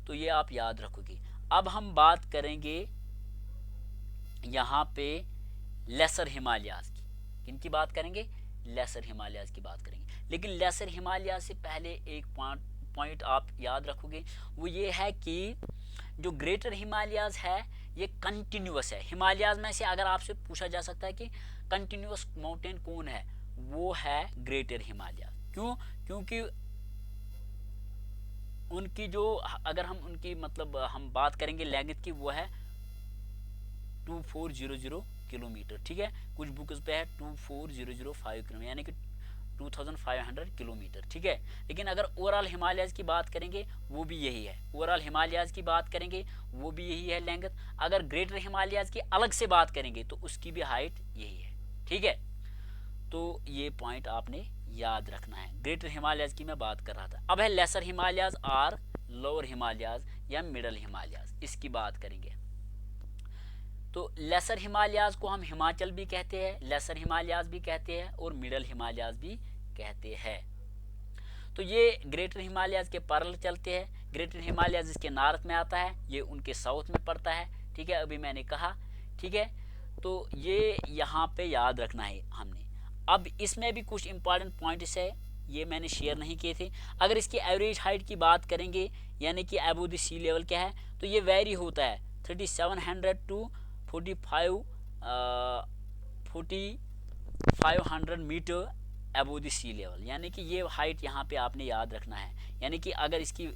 तो ये आप याद रखोगे। अब हम बात करेंगे यहाँ पे लेसर हिमालयाज की, किन की बात करेंगे, लेसर हिमालयाज की बात करेंगे। लेकिन लेसर हिमालयाज से पहले एक पॉइंट आप याद रखोगे, वो ये है कि जो ग्रेटर हिमालयाज है ये कंटिन्यूअस है। हिमालयाज में से अगर आपसे पूछा जा सकता है कि कंटिन्यूअस माउंटेन कौन है, वो है ग्रेटर हिमालयाज। क्यों, क्योंकि उनकी जो, अगर हम उनकी मतलब हम बात करेंगे लेंथ की, वो है 2400 किलोमीटर, ठीक है। कुछ बुक्स पे है 24005 किलोमीटर, यानी कि 2500 किलोमीटर, ठीक है। लेकिन अगर ओवरऑल हिमालयाज की बात करेंगे वो भी यही है, ओवरऑल हिमालयाज की बात करेंगे वो भी यही है लेंथ। अगर ग्रेटर हिमालयाज की अलग से बात करेंगे तो उसकी भी हाइट यही है, ठीक है। तो ये पॉइंट आपने याद रखना है। ग्रेटर हिमालयाज की मैं बात कर रहा था। अब है लेसर हिमालयाज और लोअर हिमालयाज या मिडल हिमालयाज, इसकी बात करेंगे। तो लेसर हिमालयाज को हम हिमाचल भी कहते हैं, लेसर हिमालयाज भी कहते हैं और मिडल हिमालयाज भी कहते हैं। तो ये ग्रेटर हिमालयाज के पैरेलल चलते हैं। ग्रेटर हिमालयाज इसके नॉर्थ में आता है, ये उनके साउथ में पड़ता है, ठीक है, अभी मैंने कहा, ठीक है। तो ये यहाँ पे याद रखना है हमने। अब इसमें भी कुछ इंपॉर्टेंट पॉइंट्स है, ये मैंने शेयर नहीं किए थे। अगर इसकी एवरेज हाइट की बात करेंगे, यानी कि अबव द सी लेवल क्या है, तो ये वेरी होता है 3700 to 4500 metre above the sea level, यानी कि ये हाइट यहाँ पे आपने याद रखना है। यानी कि अगर इसकी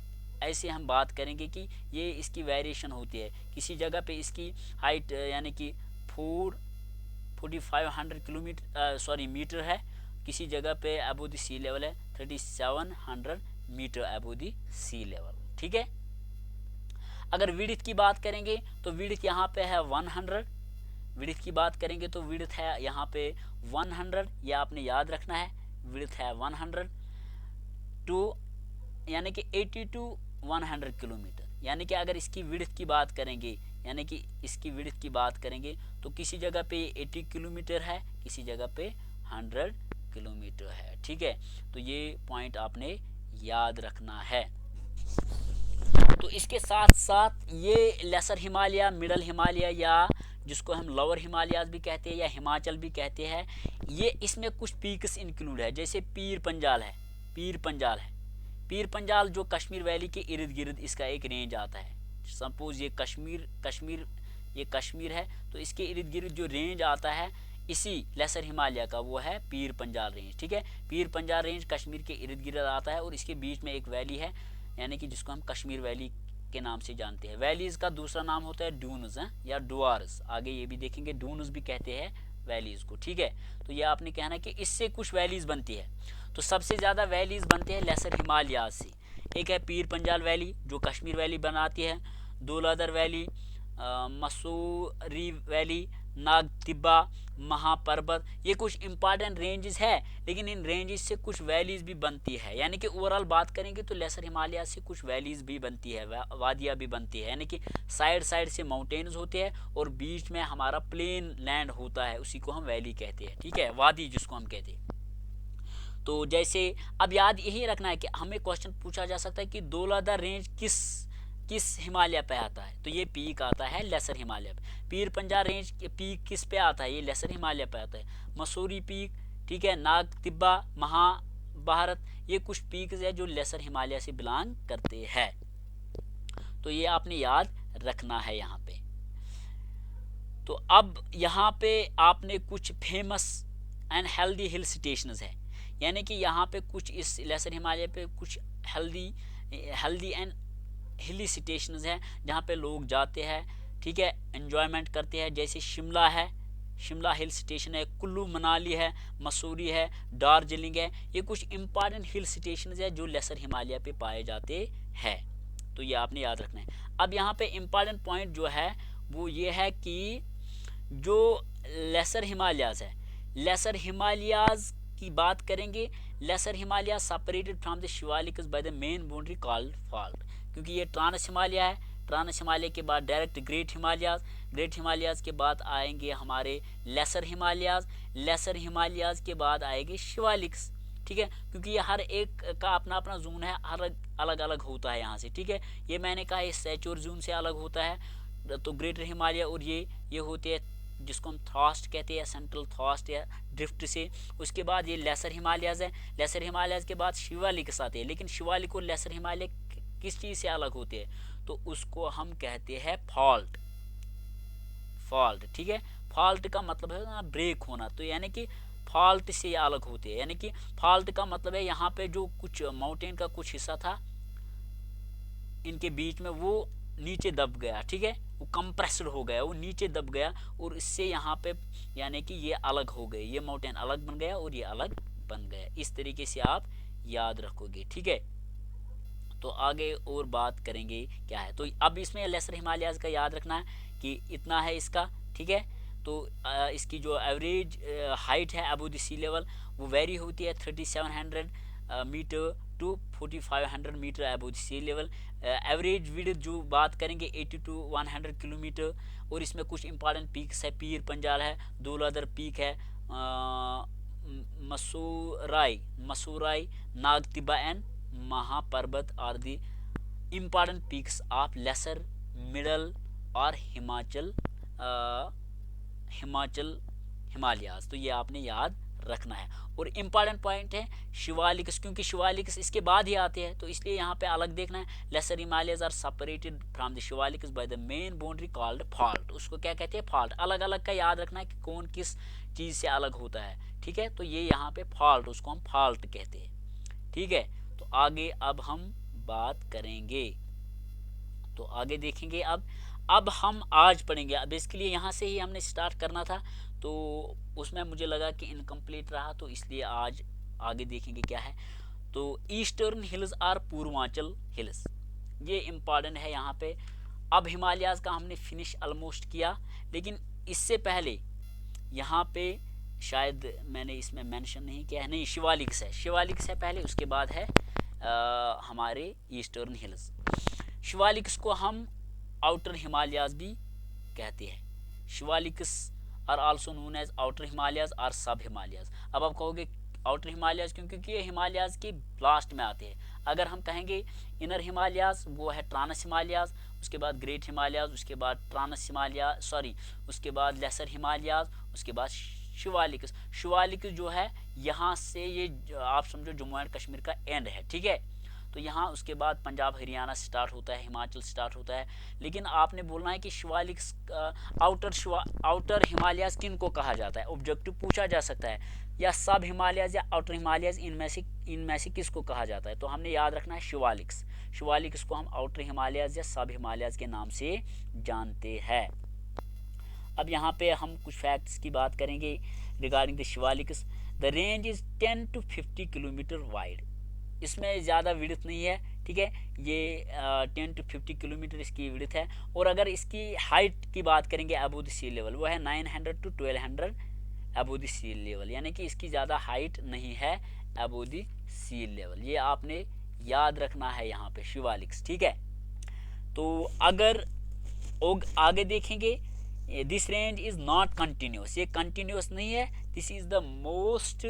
ऐसे हम बात करेंगे कि ये इसकी वेरिएशन होती है, किसी जगह पे इसकी हाइट यानी कि 4500 किलोमीटर मीटर है, किसी जगह पे अबव द सी लेवल है 3700 metre above the sea level, ठीक है। अगर विड्थ की बात करेंगे तो विड्थ यहाँ पे है 100, विड्थ की बात करेंगे तो विड्थ है यहाँ पे 100, यह आपने याद रखना है, विड्थ है 100 टू यानी कि 80 टू 100 किलोमीटर। यानी कि अगर इसकी विड्थ की बात करेंगे, यानी कि इसकी विड्थ की बात करेंगे तो किसी जगह पे 80 किलोमीटर है, किसी जगह पे 100 किलोमीटर है, ठीक है। तो ये पॉइंट आपने याद रखना है। तो इसके साथ साथ ये लेसर हिमालय, मिडल हिमालय या जिसको हम लोअर हिमालयाज भी कहते हैं या हिमाचल भी कहते हैं, ये इसमें कुछ पीक्स इंक्लूड है। जैसे पीर पंजाल है, पीर पंजाल जो कश्मीर वैली के इर्द गिर्द इसका एक रेंज आता है। सपोज ये कश्मीर है, तो इसके इर्द गिर्द जो रेंज आता है इसी लेसर हिमालय का, वो है पीर पंजाल रेंज, ठीक है। पीर पंजाल रेंज कश्मीर के इर्द गिर्द आता है और इसके बीच में एक वैली है, यानी कि जिसको हम कश्मीर वैली के नाम से जानते हैं। वैलीज का दूसरा नाम होता है डून्स या डुआर्स, आगे ये भी देखेंगे, डून्स भी कहते हैं वैलीज को, ठीक है। तो ये आपने कहना कि इससे कुछ वैलीज बनती है। तो सबसे ज़्यादा वैलीज बनते हैं लेसर हिमालयाज से। एक है पीर पंजाल वैली जो कश्मीर वैली बनाती है, धौलाधर वैली, मसूरी वैली, नाग तिब्बा, महापर्वत, ये कुछ इंपॉर्टेंट रेंजेस है। लेकिन इन रेंजेस से कुछ वैलीज भी बनती है, यानी कि ओवरऑल बात करेंगे तो लेसर हिमालय से कुछ वैलीज भी बनती है, वादियाँ भी बनती है, यानी कि साइड से माउंटेन्स होते हैं और बीच में हमारा प्लेन लैंड होता है, उसी को हम वैली कहते हैं, ठीक है, वादी जिसको हम कहते हैं। तो जैसे अब याद यही रखना है कि हमें क्वेश्चन पूछा जा सकता है कि धौलाधर रेंज किस हिमालय पे आता है, तो ये पीक आता है लेसर हिमालय पे। पीर पंजाल रेंज पीक किस पे आता है, ये लेसर हिमालय पे आता है। मसूरी पीक, ठीक है, नाग तिब्बा, महाभारत, ये कुछ पीक्स है जो लेसर हिमालय से बिलोंग करते हैं। तो ये आपने याद रखना है यहाँ पे। तो अब यहाँ पे आपने कुछ famous and healthy hill stations है, यानी कि यहाँ पे कुछ इस लेसर हिमालय पे कुछ हेल्दी एंड हिली स्टेशंस हैं जहाँ पे लोग जाते हैं, ठीक है, एंजॉयमेंट करते हैं। जैसे शिमला है, शिमला हिल स्टेशन है, कुल्लू मनाली है, मसूरी है, दार्जिलिंग है। ये कुछ इंपॉर्टेंट हिल स्टेशन है जो लेसर हिमालय पे पाए जाते हैं, तो ये आपने याद रखना है। अब यहाँ पे इंपॉर्टेंट पॉइंट जो है वो ये है कि जो लेसर हिमालयाज है, लेसर हिमालयाज की बात करेंगे, lesser Himalaya separated from the Shivaliks by the main boundary called fault, क्योंकि ये ट्रांस हिमालय है। ट्रांस हिमालय के बाद direct great Himalayas, great Himalayas के बाद आएंगे हमारे लेसर हिमालयाज, लेसर हिमालयाज के बाद आएंगे शिवालिक्स, ठीक है, क्योंकि ये हर एक का अपना अपना जोन है, हर अलग अलग होता है यहाँ से, ठीक है। ये मैंने कहा इस सैचुर जोन से अलग होता है, तो ग्रेटर हिमालय, और ये होते हैं जिसको हम थ्रस्ट कहते हैं, सेंट्रल थ्रस्ट या ड्रिफ्ट से। उसके बाद ये लेसर हिमालयाज है, लेसर हिमालयाज के बाद शिवालिक्स आते हैं, लेकिन शिवालिक और लेसर हिमालय किस चीज़ से अलग होते हैं, तो उसको हम कहते हैं फॉल्ट, फॉल्ट, ठीक है। फॉल्ट का मतलब है ना ब्रेक होना, तो यानी कि फॉल्ट से ये अलग होते हैं, यानी कि फॉल्ट का मतलब है यहाँ पे जो कुछ माउंटेन का कुछ हिस्सा था इनके बीच में वो नीचे दब गया, ठीक है, वो कंप्रेस्ड हो गया, वो नीचे दब गया, और इससे यहाँ पे यानी कि ये अलग हो गए, ये माउंटेन अलग बन गया और ये अलग बन गया। इस तरीके से आप याद रखोगे, ठीक है। तो आगे और बात करेंगे क्या है, तो अब इसमें लेसर हिमालयाज का याद रखना है कि इतना है इसका, ठीक है। तो इसकी जो एवरेज हाइट है अबव द सी लेवल वो वेरी होती है 3700 metre to 4500 metre above the sea level. Average width जो बात करेंगे 80 टू 100 किलोमीटर, और इसमें कुछ इंपॉर्टेंट पीक्स है, पीर पंजाल है, दौलदर पीक है, Mussoorie, Nag Tibba and Mahaparvat are the important peaks of lesser, middle और हिमालयाज, तो ये आपने याद रखना है। और इम्पॉर्टेंट पॉइंट है शिवालिक्स, क्योंकि शिवालिक्स इसके बाद ही आते हैं, तो इसलिए यहाँ पे अलग देखना है। Lesser Himalayas are separated from the Shivaliks by the main boundary called fault, उसको क्या कहते हैं फॉल्ट। अलग अलग का याद रखना है कि कौन किस चीज़ से अलग होता है, ठीक है। तो ये यहाँ पे फॉल्ट, उसको हम फॉल्ट कहते हैं, ठीक है। तो आगे अब हम बात करेंगे, तो आगे देखेंगे अब हम आज पढ़ेंगे। अब इसके लिए यहाँ से ही हमने स्टार्ट करना था, तो उसमें मुझे लगा कि इनकम्प्लीट रहा, तो इसलिए आज आगे देखेंगे क्या है। तो eastern hills are Purvanchal hills, ये इम्पॉर्टेंट है यहाँ पे। अब हिमालयाज का हमने फिनिश ऑलमोस्ट किया, लेकिन इससे पहले यहाँ पे शायद मैंने इसमें मेंशन नहीं किया है, नहीं शिवालिक्स है, शिवालिक्स है पहले, उसके बाद है हमारे ईस्टर्न हिल्स। शिवालिक्स को हम आउटर हिमालयाज भी कहते हैं। Shivaliks are also known as outer Himalayas और सब हिमालयाज। अब आप कहोगे आउटर हिमालयाज क्योंकि ये हिमालयाज के लास्ट में आते हैं। अगर हम कहेंगे इनर हिमालयाज वो है ट्रांस हिमालयाज, उसके बाद ग्रेट हिमालयाज, उसके बाद ट्रांस हिमालय उसके बाद लेसर हिमालयाज, उसके बाद शिवालिक्स। शिवालिक्स जो है यहाँ से ये आप समझो जम्मू एंड कश्मीर का एंड है, ठीक है। तो यहाँ उसके बाद पंजाब हरियाणा स्टार्ट होता है, हिमाचल स्टार्ट होता है। लेकिन आपने बोलना है कि शिवालिक्स आउटर हिमालयाज किन को कहा जाता है, ऑब्जेक्टिव पूछा जा सकता है, या सब हिमालयाज या आउटर हिमालयाज, इनमें से किसको कहा जाता है। तो हमने याद रखना है शिवालिक्स, शिवालिक्स को हम आउटर हिमालयाज या सब हिमालयाज के नाम से जानते हैं। अब यहाँ पे हम कुछ फैक्ट्स की बात करेंगे regarding the Shivaliks. The range is 10 to 50 kilometre wide, इसमें ज़्यादा विड्थ नहीं है, ठीक है। ये 10 to 50 किलोमीटर इसकी विड्थ है। और अगर इसकी हाइट की बात करेंगे अबव द सी लेवल, वो है 900 to 1200 above the sea level, यानी कि इसकी ज़्यादा हाइट नहीं है अबव द सी लेवल। ये आपने याद रखना है यहाँ पे शिवालिक्स, ठीक है। तो अगर आगे देखेंगे, this range is not continuous, ये कंटिन्यूस नहीं है। This is the most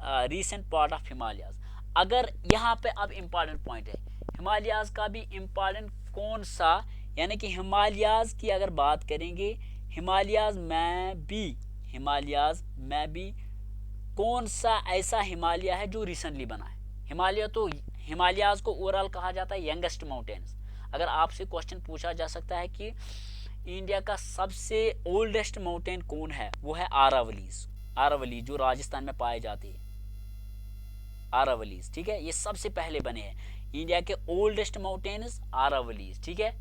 recent part of Himalayas. अगर यहाँ पे अब इम्पॉर्टेंट पॉइंट है, हिमालयाज का भी इम्पॉर्टेंट कौन सा, यानी कि हिमालयाज की अगर बात करेंगे, हिमालयाज में भी कौन सा ऐसा हिमालय है जो रिसेंटली बना है। हिमालयाज को ओवरऑल कहा जाता है यंगेस्ट माउंटेन्स। अगर आपसे क्वेश्चन पूछा जा सकता है कि इंडिया का सबसे ओल्डेस्ट माउंटेन कौन है? वो है आरावलीज। आरावली जो राजस्थान में पाए जाते हैं, आरावलीज, ठीक है। ये सबसे पहले बने हैं इंडिया के ओल्डेस्ट माउंटेन्स आरावलीज, ठीक है।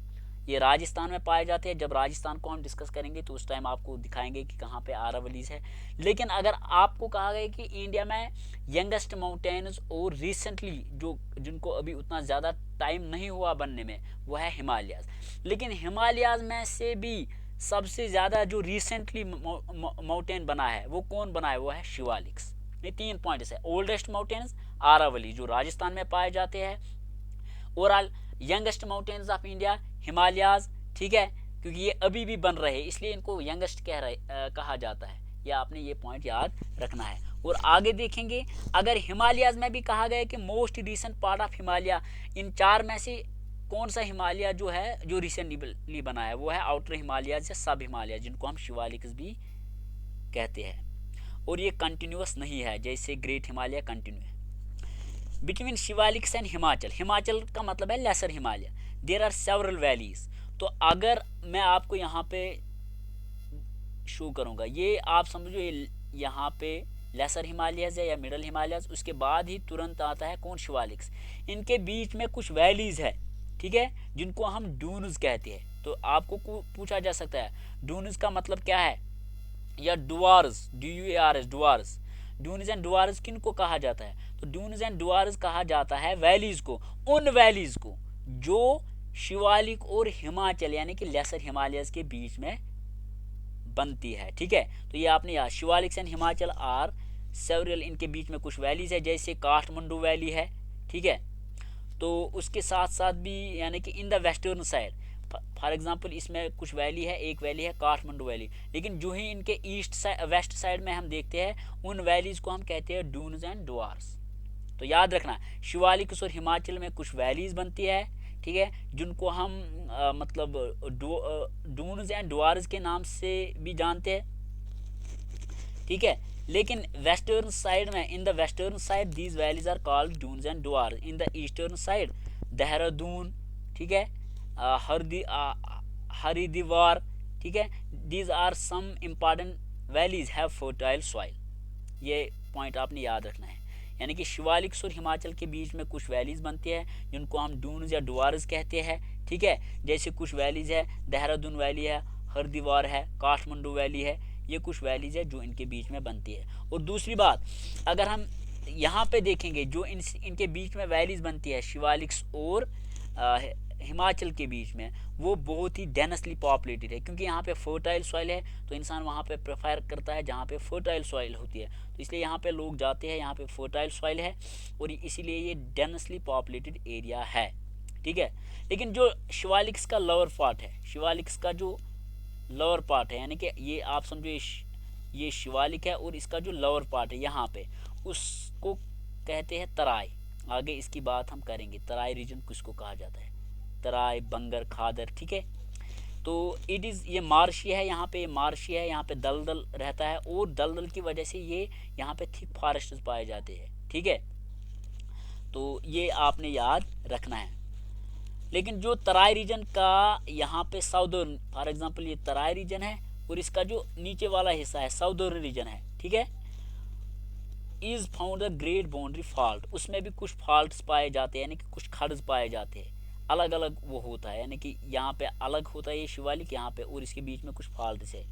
ये राजस्थान में पाए जाते हैं। जब राजस्थान को हम डिस्कस करेंगे तो उस टाइम आपको दिखाएंगे कि कहाँ पे आरावलीज है। लेकिन अगर आपको कहा गया कि इंडिया में यंगेस्ट माउंटेन्स और रिसेंटली जो जिनको अभी उतना ज़्यादा टाइम नहीं हुआ बनने में, वो है हिमालयाज। लेकिन हिमालयाज में से भी सबसे ज़्यादा जो रिसेंटली माउंटेन बना है वो कौन बना है? वो है शिवालिक्स। ये 3 पॉइंट्स है। ओल्डेस्ट माउंटेन्स आरावली जो राजस्थान में पाए जाते हैं, overall youngest mountains of India Himalayas, ठीक है, क्योंकि ये अभी भी बन रहे हैं इसलिए इनको यंगेस्ट कहा जाता है। या आपने ये पॉइंट याद रखना है। और आगे देखेंगे, अगर हिमालयाज में भी कहा गया कि most recent part of Himalaya, इन 4 में से कौन सा हिमालय जो है जो रिसेंटली बना है? वो है आउटर हिमालयाज या सब हिमालय, जिनको हम शिवालिक्स भी कहते हैं। और ये कंटिन्यूस नहीं है, जैसे ग्रेट हिमालय कंटिन्यू है। बिटवीन शिवालिक्स एंड हिमाचल, हिमाचल का मतलब है lesser Himalaya, there are several valleys. तो अगर मैं आपको यहाँ पे शो करूँगा, ये आप समझो ये यहाँ पे लेसर हिमालयज है या मिडल हिमालयज, उसके बाद ही तुरंत आता है कौन? शिवालिक्स। इनके बीच में कुछ वैलीज है, ठीक है, जिनको हम डून्स कहते हैं। तो आपको पूछा जा सकता है डून्स का मतलब क्या है, या Dooars, DUARS, Dooars. Dunes and Dooars किन को कहा जाता है? तो डून्स एंड डुआर्स कहा जाता है वैलीज को, उन वैलीज को जो शिवालिक और हिमाचल यानी कि लेसर हिमालयस के बीच में बनती है, ठीक है। तो ये आपने याद, Shivaliks and Himachal are several, इनके बीच में कुछ वैलीज है, जैसे काठमांडू वैली है, ठीक है। तो उसके साथ साथ भी यानी कि इन the western side, for example इसमें कुछ वैली है, एक वैली है काठमांडू वैली। लेकिन जो ही इनके वेस्ट साइड में हम देखते हैं, उन वैलीज को हम कहते हैं डून्स एंड डुआर्स। तो याद रखना, शिवालिक्स और हिमाचल में कुछ वैलीज बनती है, ठीक है, जिनको हम मतलब डून्स एंड डुआर्स के नाम से भी जानते हैं, ठीक है। लेकिन वेस्टर्न साइड में, in the western side these valleys are called duns and duars. In the eastern side Dehradun, ठीक है, हरिद्वार, ठीक है, these are some important valleys have fertile soil. ये पॉइंट आपने याद रखना है। यानी कि शिवालिक्स और हिमाचल के बीच में कुछ वैलीज बनती है जिनको हम डून्स या डुआर्स कहते हैं, ठीक है। जैसे कुछ वैलीज है, देहरादून वैली है, हरिद्वार है, काठमांडू वैली है, ये कुछ वैलीज है जो इनके बीच में बनती है। और दूसरी बात, अगर हम यहाँ पे देखेंगे जो इनके बीच में वैलीज बनती है शिवालिक्स और हिमाचल के बीच में, वो बहुत ही डेंसली पॉपुलेटेड है, क्योंकि यहाँ पे फर्टाइल सॉइल है, तो इंसान वहाँ पे प्रेफर करता है जहाँ पे फर्टाइल सॉइल होती है। तो इसलिए यहाँ पे लोग जाते हैं, यहाँ पे फर्टाइल सॉइल है और इसीलिए ये डेंसली पॉपुलेटेड एरिया है, ठीक है। लेकिन जो शिवालिक्स का लोअर पार्ट है, शिवालिक्स का जो लोअर पार्ट है, यानी कि ये आप समझो ये शिवालिक है और इसका जो लोअर पार्ट है यहाँ पे, उसको कहते हैं तराई। आगे इसकी बात हम करेंगे, तराई रीजन किसको कहा जाता है, तराई, बंगर, खादर, ठीक है। तो इट इज़, ये मार्शी है, यहाँ पे मार्शी है, यहाँ पे दलदल रहता है और दलदल की वजह से ये यहाँ पे थिक फॉरेस्ट पाए जाते हैं, ठीक है। तो ये आपने याद रखना है। लेकिन जो तराई रीजन का यहाँ पे साउदर्न, फॉर एग्जांपल ये तराई रीजन है और इसका जो नीचे वाला हिस्सा है साउदर्न रीजन है, ठीक है, is found the great boundary fault, उसमें भी कुछ फॉल्ट्स पाए जाते हैं, यानी कि कुछ खड्ड पाए जाते हैं, अलग अलग वो होता है, यानी कि यहाँ पे अलग होता है ये शिवालिक यहाँ पे, और इसके बीच में कुछ फॉल्ट्स है।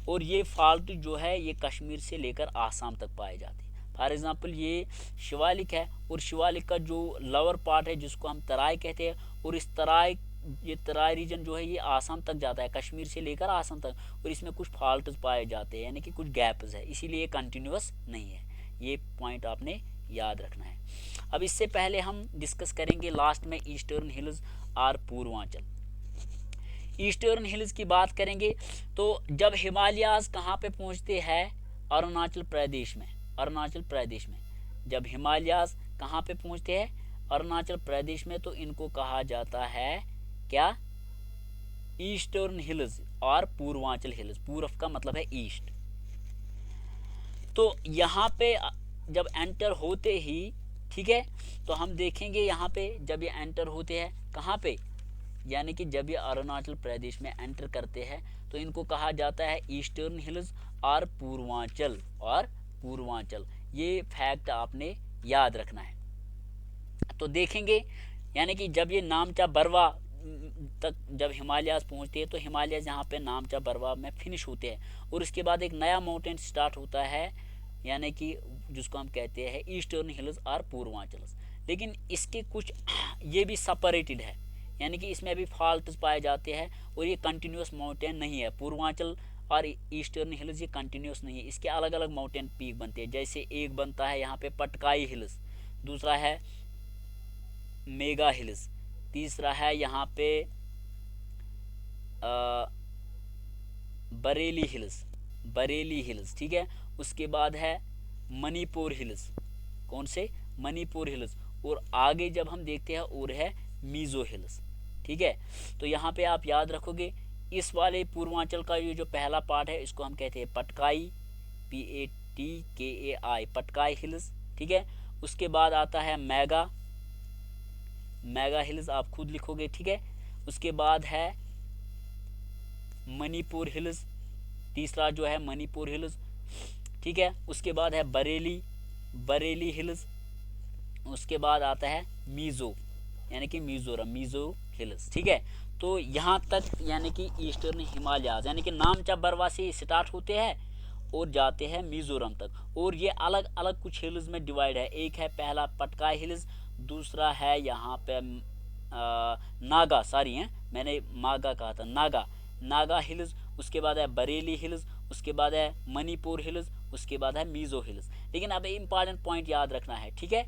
और ये फॉल्ट जो है ये कश्मीर से लेकर आसाम तक पाए जाते हैं। फॉर एग्जांपल ये शिवालिक है और शिवालिक का जो लोअर पार्ट है जिसको हम तराई कहते हैं, और इस ये तराई रीजन जो है ये आसाम तक जाता है, कश्मीर से लेकर आसाम तक, और इसमें कुछ फॉल्ट्स पाए जाते हैं, यानी कि कुछ गैप्स है, इसीलिए कंटिन्यूस नहीं है। ये पॉइंट आपने याद रखना है। अब इससे पहले हम डिस्कस करेंगे लास्ट में ईस्टर्न हिल्स और पूर्वांचल। ईस्टर्न हिल्स की बात करेंगे तो जब हिमालयाज कहाँ पे पहुँचते हैं, अरुणाचल प्रदेश में, अरुणाचल प्रदेश में जब हिमालयाज कहाँ पे पहुँचते हैं, अरुणाचल प्रदेश में, तो इनको कहा जाता है क्या, ईस्टर्न हिल्स और पूर्वांचल हिल्स। पूर्व का मतलब है ईस्ट। तो यहाँ पे जब एंटर होते ही, ठीक है, तो हम देखेंगे यहाँ पे जब ये एंटर होते हैं कहाँ पे, यानी कि जब ये अरुणाचल प्रदेश में एंटर करते हैं तो इनको कहा जाता है ईस्टर्न हिल्स और पूर्वांचल। ये फैक्ट आपने याद रखना है। तो देखेंगे यानी कि जब ये नामचा बरवा तक जब हिमालयाज पहुंचते हैं तो हिमालयाज यहाँ पे नामचा बरवा में फिनिश होते हैं और उसके बाद एक नया माउंटेन स्टार्ट होता है, यानी कि जिसको हम कहते हैं ईस्टर्न हिल्स और पूर्वांचल। लेकिन इसके कुछ ये भी सेपरेटेड है, यानी कि इसमें भी फॉल्ट्स पाए जाते हैं और ये कंटिन्यूस माउंटेन नहीं है। पूर्वांचल और ईस्टर्न हिल्स ये कंटिन्यूस नहीं है, इसके अलग अलग माउंटेन पीक बनते हैं। जैसे एक बनता है यहाँ पे पटकाई हिल्स, दूसरा है मेगा हिल्स, तीसरा है यहाँ पे बरेली हिल्स, ठीक है। उसके बाद है मणिपुर हिल्स, कौन से? मणिपुर हिल्स। और आगे जब हम देखते हैं और है मीज़ो हिल्स, ठीक है। तो यहाँ पे आप याद रखोगे इस वाले पूर्वांचल का ये जो पहला पार्ट है इसको हम कहते हैं पटकाई, PATKAI, पटकाई हिल्स, ठीक है। उसके बाद आता है मेगा हिल्स, आप खुद लिखोगे, ठीक है। उसके बाद है मणिपुर हिल्स, तीसरा जो है मणिपुर हिल्स, ठीक है। उसके बाद है बरेली हिल्स। उसके बाद आता है मीज़ो, यानी कि मिजोरम, मीज़ो हिल्स, ठीक है। तो यहाँ तक यानी कि ईस्टर्न हिमालयाज यानी कि नामचा बरवा से स्टार्ट होते हैं और जाते हैं मिजोरम तक। और ये अलग अलग कुछ हिल्स में डिवाइड है। एक है पहला पटकाई हिल्स, दूसरा है यहाँ पे नागा, सॉरी है मैंने मागा कहा था, नागा हिल्स। उसके बाद है बरेली हिल्स, उसके बाद है मणिपुर हिल्स, उसके बाद है मीज़ो हिल्स। लेकिन अब इम्पॉर्टेंट पॉइंट याद रखना है, ठीक है।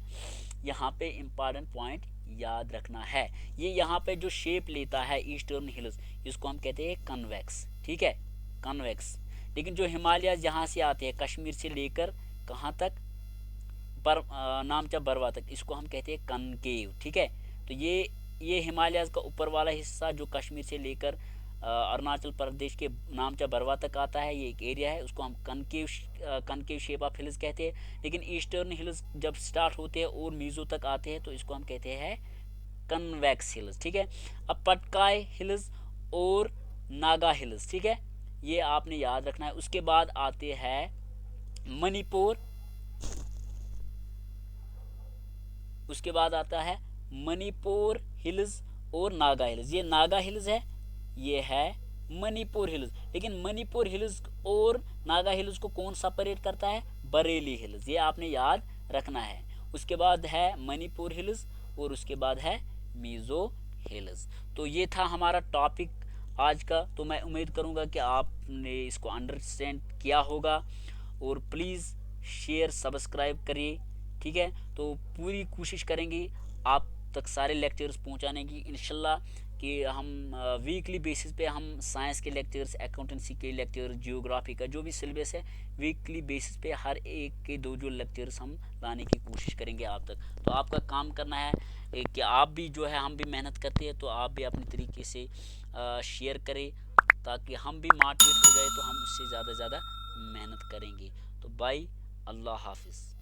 यहाँ पे इम्पॉर्टेंट पॉइंट याद रखना है, ये यहाँ पे जो शेप लेता है ईस्टर्न हिल्स इसको हम कहते हैं कन्वेक्स, ठीक है, कन्वेक्स। लेकिन जो हिमालयाज यहाँ से आते हैं कश्मीर से लेकर कहाँ तक, नामचा बरवा तक, इसको हम कहते हैं कनकेव, ठीक है। तो ये हिमालयाज का ऊपर वाला हिस्सा जो कश्मीर से लेकर अरुणाचल प्रदेश के नामचा बरवा तक आता है, ये एक एरिया है, उसको हम कनकेव शेप ऑफ हिल्स कहते हैं। लेकिन ईस्टर्न हिल्स जब स्टार्ट होते हैं और मीज़ो तक आते हैं तो इसको हम कहते हैं कन्वेक्स हिल्स, ठीक है। अब पटकाई हिल्स और नागा हिल्स, ठीक है, ये आपने याद रखना है। उसके बाद आते हैं मणिपुर, उसके बाद आता है मणिपुर हिल्स और नागा हिल्स। ये नागा हिल्स है, ये है मणिपुर हिल्स। लेकिन मणिपुर हिल्स और नागा हिल्स को कौन सेपरेट करता है? बरेली हिल्स, ये आपने याद रखना है। उसके बाद है मणिपुर हिल्स और उसके बाद है मीज़ो हिल्स। तो ये था हमारा टॉपिक आज का। तो मैं उम्मीद करूँगा कि आपने इसको अंडरस्टैंड किया होगा और प्लीज़ शेयर सब्सक्राइब करिए, ठीक है। तो पूरी कोशिश करेंगे आप तक सारे लेक्चर्स पहुंचाने की इंशाल्लाह, कि हम वीकली बेसिस पे हम साइंस के लेक्चर्स, अकाउंटेंसी के लेक्चर्स, जियोग्राफी का जो भी सिलेबस है वीकली बेसिस पे हर एक के 2 लेक्चर्स हम लाने की कोशिश करेंगे आप तक। तो आपका काम करना है कि आप भी जो है, हम भी मेहनत करते हैं तो आप भी अपने तरीके से शेयर करें ताकि हम भी मोटिवेट हो जाए तो हम उससे ज़्यादा मेहनत करेंगे। तो बाय, अल्लाह हाफिज़।